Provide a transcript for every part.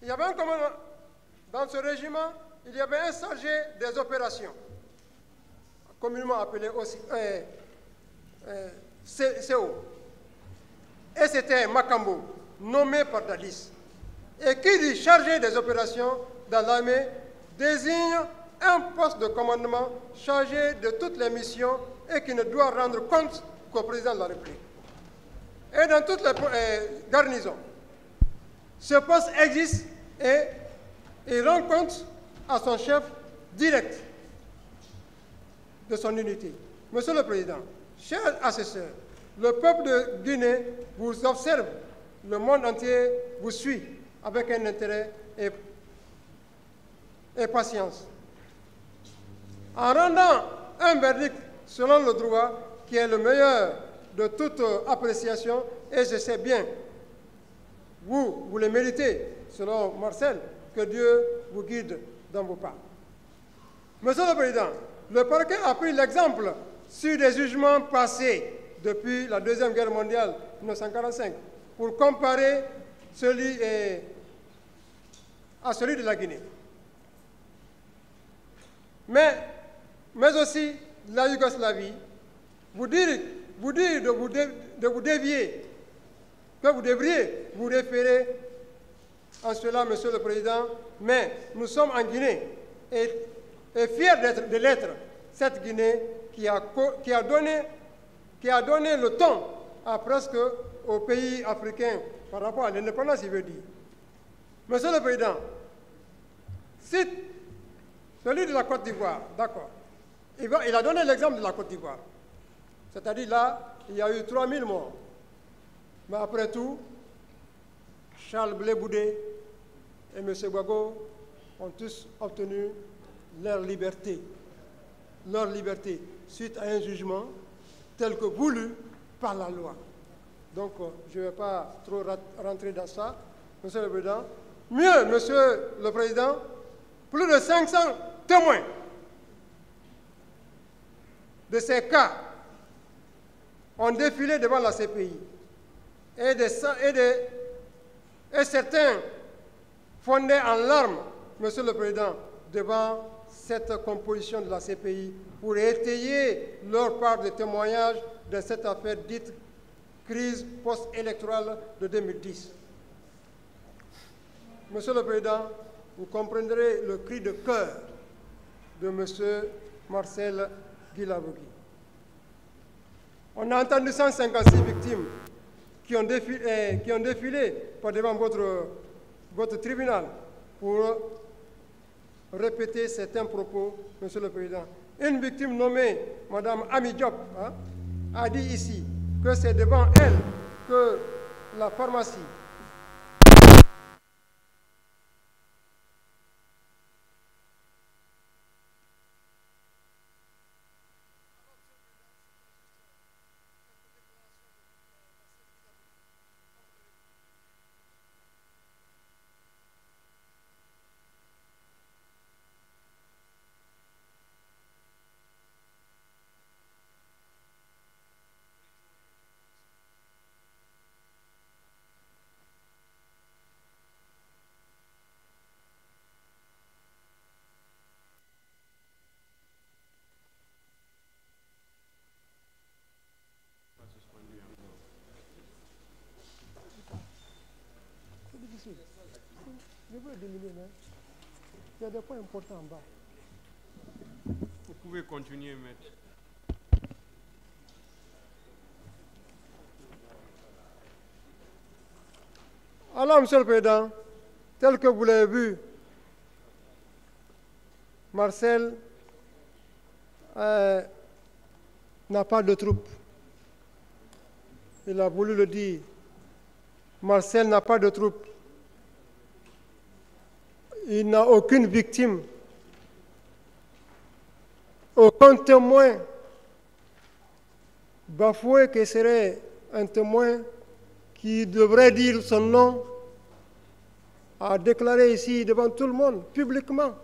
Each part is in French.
il y avait un commandant. Dans ce régiment, il y avait un chargé des opérations, communément appelé aussi CO. Et c'était Makambo, nommé par Dadis. Et qui dit chargé des opérations dans l'armée désigne un poste de commandement chargé de toutes les missions et qui ne doit rendre compte qu'au président de la République. Et dans toutes les garnisons, ce poste existe et il rend compte à son chef direct de son unité. Monsieur le Président, chers assesseurs, le peuple de Guinée vous observe, le monde entier vous suit avec un intérêt et patience. En rendant un verdict selon le droit, qui est le meilleur de toute appréciation, et je sais bien, vous le méritez, selon Marcel, que Dieu vous guide dans vos pas. Monsieur le Président, le parquet a pris l'exemple sur des jugements passés depuis la Deuxième Guerre mondiale, 1945, pour comparer à celui de la Guinée. Mais aussi la Yougoslavie, vous dire de vous dévier, que vous devriez vous référer en cela, Monsieur le Président, mais nous sommes en Guinée et fiers de l'être, cette Guinée qui a donné le ton à presque aux pays africains par rapport à l'indépendance, il veut dire. Monsieur le Président, cite celui de la Côte d'Ivoire, d'accord. Il a donné l'exemple de la Côte d'Ivoire. C'est-à-dire là, il y a eu 3000 morts. Mais après tout, Charles Blé Boudé et M. Gbagbo ont tous obtenu leur liberté suite à un jugement tel que voulu par la loi. Donc, je ne vais pas trop rentrer dans ça, Monsieur le Président. Mieux, Monsieur le Président, plus de 500 témoins de ces cas ont défilé devant la CPI et certains fondaient en larmes, Monsieur le Président, devant cette composition de la CPI pour étayer leur part de témoignage de cette affaire dite crise post-électorale de 2010. Monsieur le Président, vous comprendrez le cri de cœur de M. Marcel Guilabogui. On a entendu 156 victimes qui ont défilé par devant votre tribunal pour répéter certains propos, Monsieur le Président. Une victime nommée Mme Ami Diop a dit ici que c'est devant elle que la pharmacie je veux éliminer, mais il y a des points importants en bas. Vous pouvez continuer, maître. Alors, Monsieur le Président, tel que vous l'avez vu, Marcel n'a pas de troupes. Il a voulu le dire. Marcel n'a pas de troupes. Il n'a aucune victime, aucun témoin bafoué qui serait un témoin qui devrait dire son nom, a déclaré ici devant tout le monde, publiquement,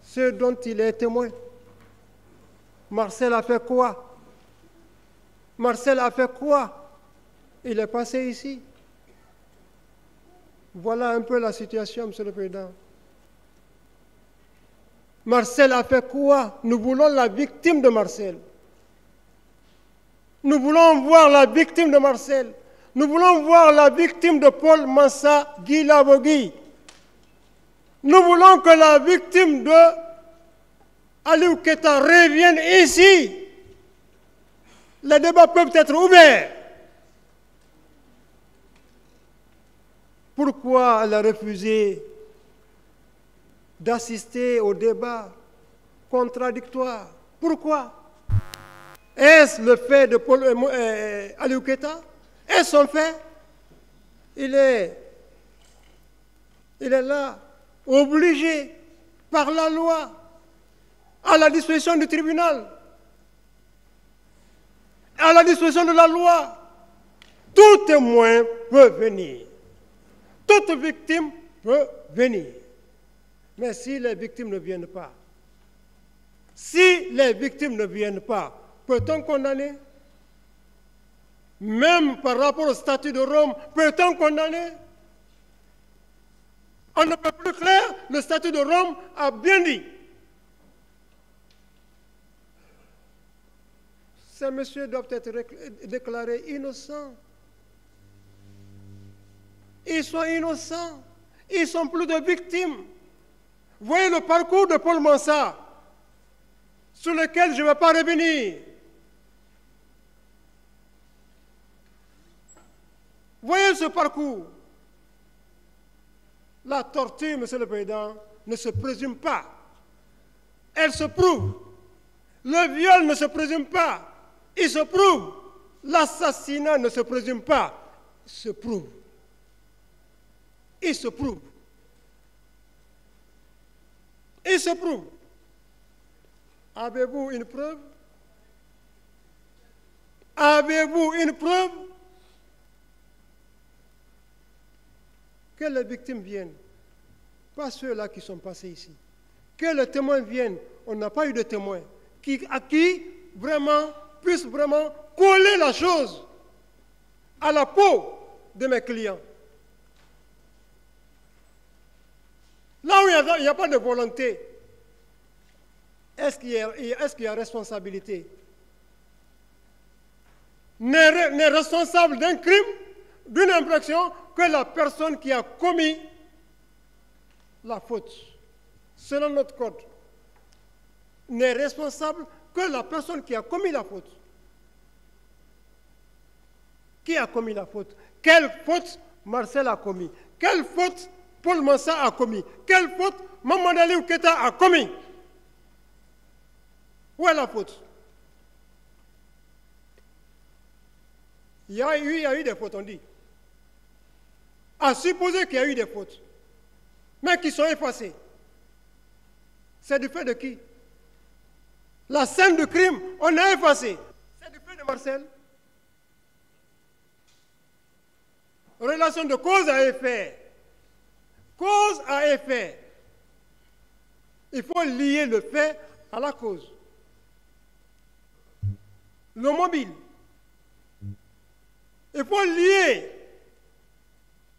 ce dont il est témoin. Marcel a fait quoi? Marcel a fait quoi? Il est passé ici. Voilà un peu la situation, Monsieur le Président. Marcel a fait quoi? Nous voulons la victime de Marcel. Nous voulons voir la victime de Marcel. Nous voulons voir la victime de Paul Mansa Guy Lavogui. Nous voulons que la victime de Aliou Keita revienne ici. Les débats peuvent être ouverts. Pourquoi elle a refusé d'assister au débat contradictoire? Pourquoi? Est-ce le fait de Aliou Keita? Est-ce son fait? Il est là, obligé par la loi, à la disposition du tribunal, à la disposition de la loi. Tout témoin peut venir. Toute victime peut venir. Mais si les victimes ne viennent pas, peut-on condamner? Même par rapport au statut de Rome, peut-on condamner? On ne peut plus clair, le statut de Rome a bien dit. Ces messieurs doivent être déclarés innocents. Ils sont innocents. Ils sont plus de victimes. Voyez le parcours de Paul Mansa, sur lequel je ne vais pas revenir. Voyez ce parcours. La torture, Monsieur le Président, ne se présume pas. Elle se prouve. Le viol ne se présume pas. Il se prouve. L'assassinat ne se présume pas. Il se prouve. Il se prouve. Il se prouve. Avez-vous une preuve? Avez-vous une preuve? Que les victimes viennent, pas ceux-là qui sont passés ici. Que les témoins viennent, on n'a pas eu de témoins, à qui vraiment puisse vraiment coller la chose à la peau de mes clients. Là où il n'y a pas de volonté, est-ce qu'il y a responsabilité? N'est responsable d'un crime, d'une infraction, que la personne qui a commis la faute, selon notre code, n'est responsable que la personne qui a commis la faute. Qui a commis la faute? Quelle faute Marcel a commis? Quelle faute Paul Mansa a commis? Quelle faute Mamadou Aliou Keita a commis? Où est la faute? Il y a eu des fautes, on dit. À supposer qu'il y a eu des fautes, mais qui sont effacées. C'est du fait de qui? La scène du crime, on a effacé. C'est du fait de Marcel. Relation de cause à effet. Cause à effet. Il faut lier le fait à la cause. Le mobile. Il faut lier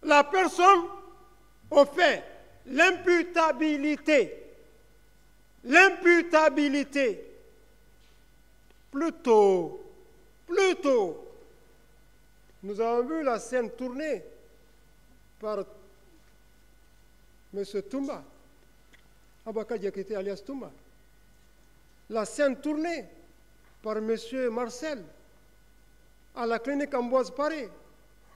la personne au fait. L'imputabilité. L'imputabilité. Plutôt, nous avons vu la scène tournée par M. Toumba, Abaka Diakité alias Toumba. La scène tournée par M. Marcel à la clinique Ambroise Paré.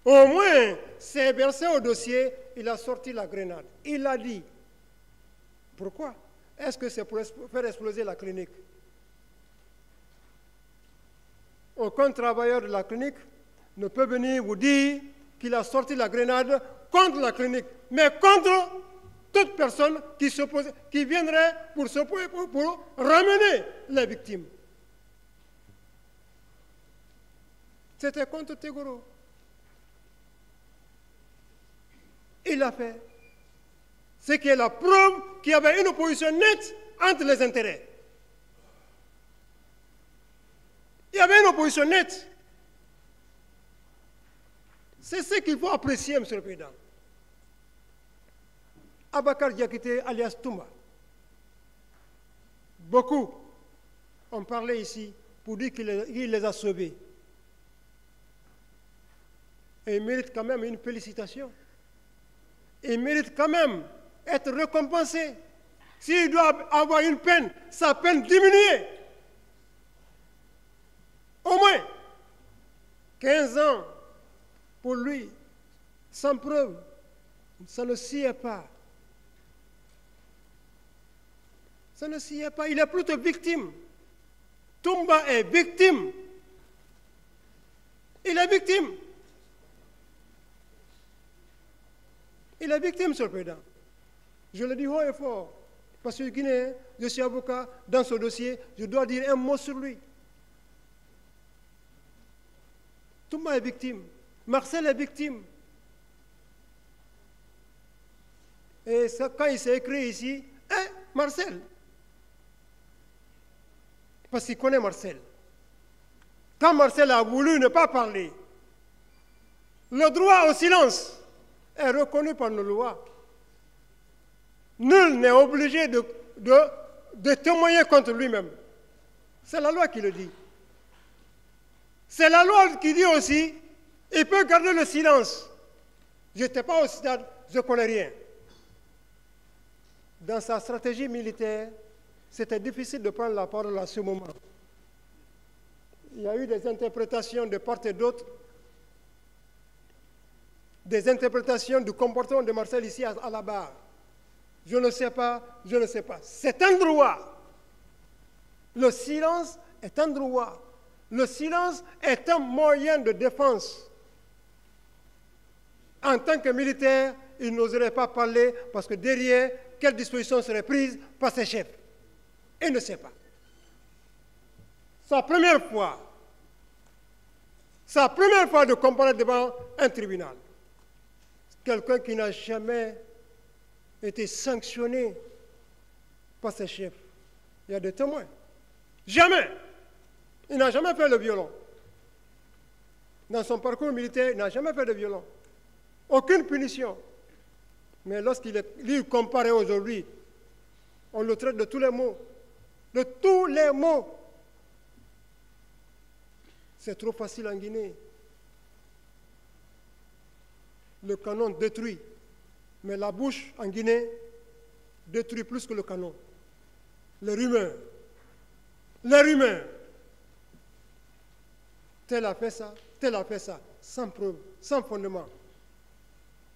Au moins, c'est versé au dossier, il a sorti la grenade. Il a dit. Pourquoi? Est-ce que c'est pour faire exploser la clinique? Aucun travailleur de la clinique ne peut venir vous dire qu'il a sorti la grenade contre la clinique, mais contre toute personne qui viendrait pour ramener les victimes. C'était contre Tegoro. Il l'a fait. C'est qui est la preuve qu'il y avait une opposition nette entre les intérêts. Il y avait une opposition nette. C'est ce qu'il faut apprécier, M. le Président. Abakar Diakité alias Toumba. Beaucoup ont parlé ici pour dire qu'il les a sauvés. Et il mérite quand même une félicitation. Il mérite quand même être récompensé. S'il doit avoir une peine, sa peine diminue. Au moins 15 ans pour lui, sans preuve, ça ne s'y est pas. Ça ne s'y est pas. Il est plutôt victime. Toumba est victime. Il est victime. Il est victime, Monsieur le Président. Je le dis haut et fort. Parce que Guinéen, je suis avocat dans ce dossier, je dois dire un mot sur lui. Toumba est victime. Marcel est victime. Et ça, quand il s'est écrit ici, Marcel. Parce qu'il connaît Marcel. Quand Marcel a voulu ne pas parler, le droit au silence est reconnu par nos lois. Nul n'est obligé de témoigner contre lui-même. C'est la loi qui le dit. C'est la loi qui dit aussi, il peut garder le silence. Je n'étais pas au stade, je ne connais rien. Dans sa stratégie militaire, c'était difficile de prendre la parole à ce moment. Il y a eu des interprétations de part et d'autre, des interprétations du comportement de Marcel ici à la barre. Je ne sais pas, je ne sais pas. C'est un droit. Le silence est un droit. Le silence est un moyen de défense. En tant que militaire, il n'oserait pas parler parce que derrière, quelle disposition serait prise par ses chefs? Il ne sait pas. Sa première fois de comparaître devant un tribunal. Quelqu'un qui n'a jamais été sanctionné par ses chefs. Il y a des témoins. Jamais. Il n'a jamais fait le violon. Dans son parcours militaire, il n'a jamais fait de violon. Aucune punition. Mais lorsqu'il est comparé aujourd'hui, on le traite de tous les mots. De tous les mots. C'est trop facile en Guinée. Le canon détruit. Mais la bouche en Guinée détruit plus que le canon. Les rumeurs. Les rumeurs. Tel a fait ça, sans preuve, sans fondement.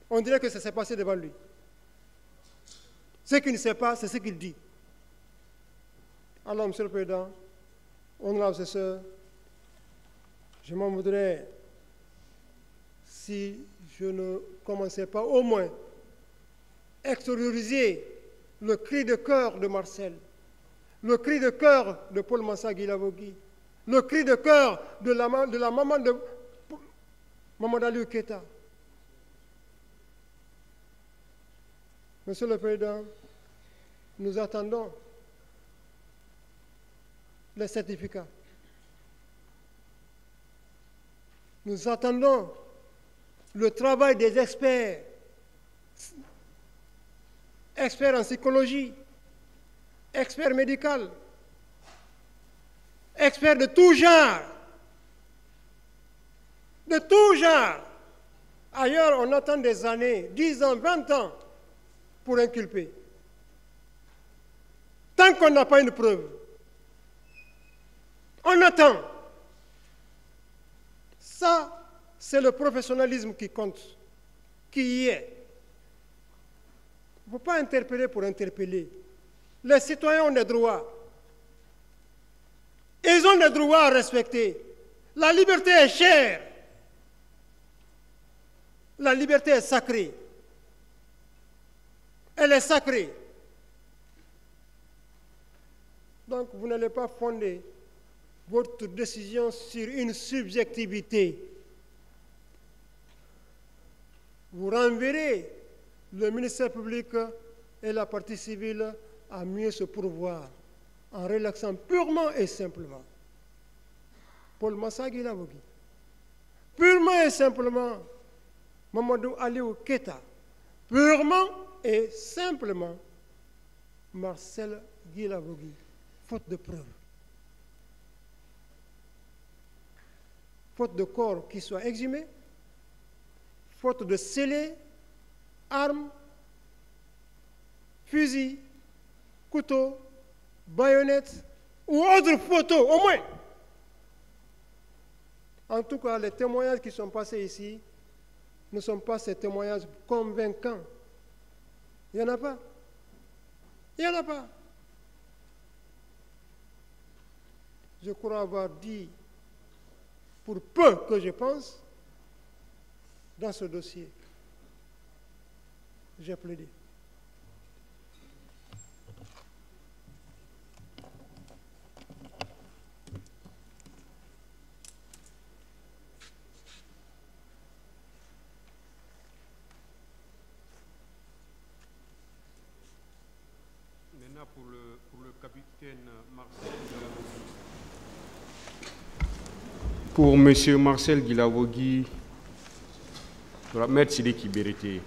On dirait que ça s'est passé devant lui. Ce qu'il ne sait pas, c'est ce qu'il dit. Alors, Monsieur le Président, honorables sœurs, je m'en voudrais si je ne commençais pas au moins extérioriser le cri de cœur de Marcel, le cri de cœur de Paul Massa Guilavogui, le cri de cœur de la maman de Mamadou Aliou Keïta. Monsieur le Président, nous attendons les certificats. Nous attendons le travail des experts, experts en psychologie, experts médicaux, experts de tout genre. De tout genre. Ailleurs, on attend des années, 10 ans, 20 ans, pour inculper. Tant qu'on n'a pas une preuve, on attend. Ça, c'est le professionnalisme qui compte, qui y est. Il ne faut pas interpeller pour interpeller. Les citoyens ont des droits. Ils ont des droits à respecter. La liberté est chère. La liberté est sacrée. Elle est sacrée. Donc, vous n'allez pas fonder votre décision sur une subjectivité. Vous renverrez le ministère public et la partie civile à mieux se pourvoir en relaxant purement et simplement. Paul Massa Guilavogui. Purement et simplement, Mamadou Aliou Keïta. Purement et simplement Marcel Guilavogui, faute de preuves. Faute de corps qui soit exhumé, faute de scellés, armes, fusils, couteaux, baïonnettes ou autres photos, au moins. En tout cas, les témoignages qui sont passés ici ne sont pas ces témoignages convaincants. Il n'y en a pas. Il n'y en a pas. Je crois avoir dit, pour peu que je pense, dans ce dossier. J'ai plaidé. Maintenant, pour le capitaine Marcel, pour M. Marcel Guilavogui, Maître Sidiki Berete.